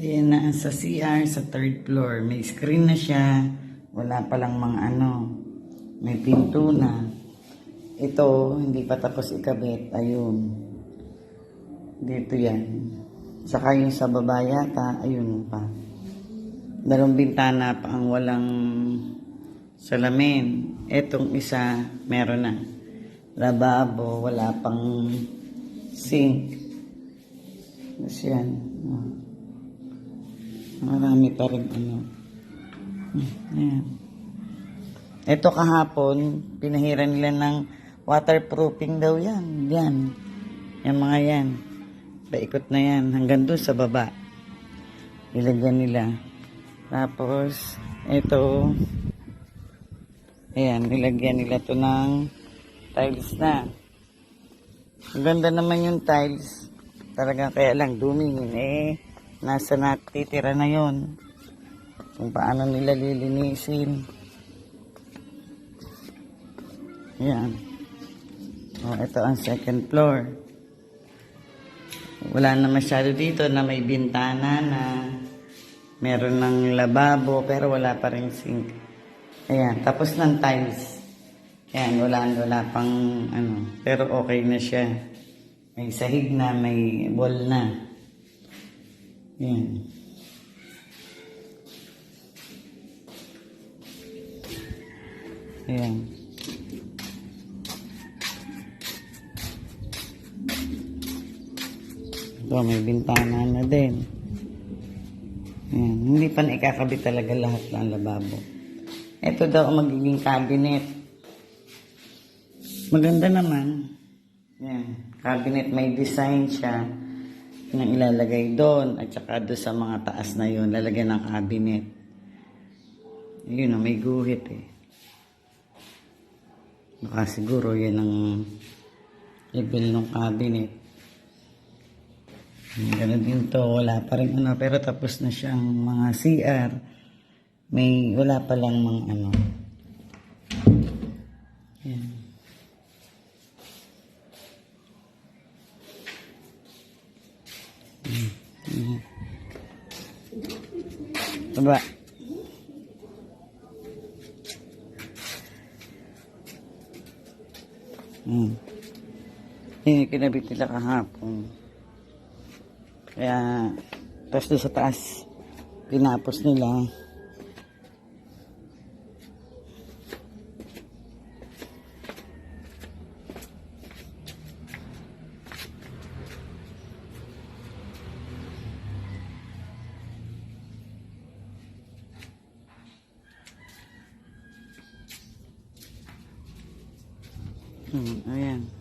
Ayan na sa CR sa third floor. May screen na siya. Wala palang mga ano. May pinto na. Ito, hindi pa tapos ikabit. Ayun. Dito yan. Saka yung sa baba yata, ayun pa. Dalawang bintana pa ang walang salamin. Etong isa, meron na. Lababo, wala pang sink. Tapos yan. Marami pa rin ano. Ayan. Ito kahapon, pinahiran nila ng waterproofing daw yan. Yan. Yung mga yan. Paikot na yan. Hanggang doon sa baba. Ilagyan nila. Tapos, ito. Ayan, nilagyan nila to ng tiles na. Ang ganda naman yung tiles. Talaga kaya lang dumi. Nasa natitira na yon. Kung paano nila lilinisin. Ayan. O, ito ang second floor. Wala na masyado dito na may bintana na meron ng lababo pero wala pa rin sink. Ayan, tapos ng tiles. Ayan, wala pang ano, pero okay na siya. May sahig na, may wall na. Ayan. Ayan. Ito, may bintana na din. Ayan. Hindi pa na ikakabit talaga lahat ng lababo. Ito daw ang magiging cabinet. Maganda naman. Ayan. Cabinet, may design siya na ilalagay doon. At saka doon sa mga taas na yun, lalagyan ng cabinet. Yun, may guhit eh. Baka siguro yan ang level ng cabinet. Ganun din to, wala pa rin ano, pero tapos na siyang mga CR. May, wala pa lang mga ano. Yan. Diba? Yung kinabit nila kahapon. Kaya, tapos doon sa taas, pinapos nila. Ayan.